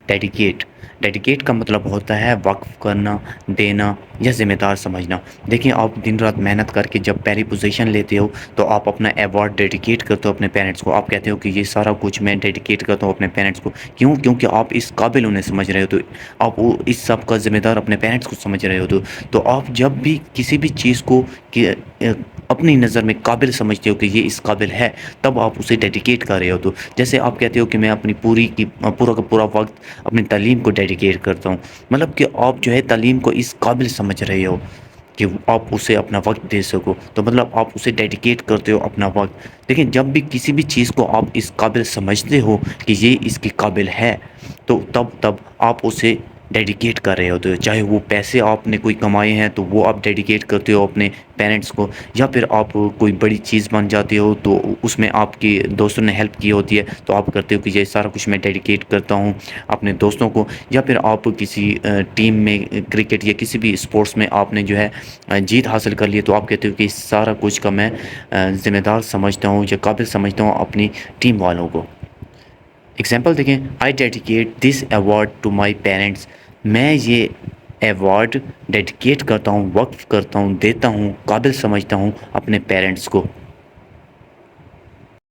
Dedicate dedicate کا مطلب ہوتا ہے وقف کرنا، دینا یا ذمہ دار سمجھنا۔ دیکھیں آپ دن رات محنت کر کے جب پہلی پوزیشن لیتے ہو تو آپ اپنا ایوارڈ ڈیڈیکیٹ کرتے ہو اپنے پیرنٹس کو، آپ کہتے ہو کہ یہ سارا کچھ میں ڈیڈیکیٹ کرتا ہوں اپنے پیرنٹس کو۔ کیوں؟ کیونکہ آپ اس قابل انہیں سمجھ رہے ہو، تو آپ وہ اس سب کا ذمہ دار اپنے پیرنٹس کو سمجھ رہے ہو، تو آپ جب بھی کسی بھی چیز کو اپنی نظر میں قابل سمجھتے ہو کہ یہ اس قابل ہے، تب آپ اسے ڈیڈیکیٹ کر رہے ہو۔ تو جیسے آپ کہتے ہو کہ میں اپنی پورا کا پورا وقت اپنی تعلیم کو ڈیڈیکیٹ کرتا ہوں، مطلب کہ آپ جو ہے تعلیم کو اس قابل سمجھ رہے ہو کہ آپ اسے اپنا وقت دے سکو، تو مطلب آپ اسے ڈیڈیکیٹ کرتے ہو اپنا وقت۔ دیکھیں جب بھی کسی بھی چیز کو آپ اس قابل سمجھتے ہو کہ یہ اس کے قابل ہے، تو تب آپ اسے ڈیڈیکیٹ کر رہے ہوتے ہو۔ چاہے وہ پیسے آپ نے کوئی کمائے ہیں تو وہ آپ ڈیڈیکیٹ کرتے ہو اپنے پیرنٹس کو، یا پھر آپ کوئی بڑی چیز بن جاتے ہو تو اس میں آپ کی دوستوں نے ہیلپ کی ہوتی ہے تو آپ کرتے ہو کہ یہ سارا کچھ میں ڈیڈیکیٹ کرتا ہوں اپنے دوستوں کو۔ یا پھر آپ کسی ٹیم میں کرکٹ یا کسی بھی اسپورٹس میں آپ نے جو ہے جیت حاصل کر لی تو آپ کہتے ہو کہ اس سارا کچھ کا میں ذمہ دار سمجھتا ہوں یا قابل سمجھتا ہوں اپنی ٹیم والوں کو۔ اگزامپل دیکھیں، I dedicate this award to my parents, میں یہ ایوارڈ ڈیڈیکیٹ کرتا ہوں، وقف کرتا ہوں، دیتا ہوں، قابل سمجھتا ہوں اپنے پیرنٹس کو۔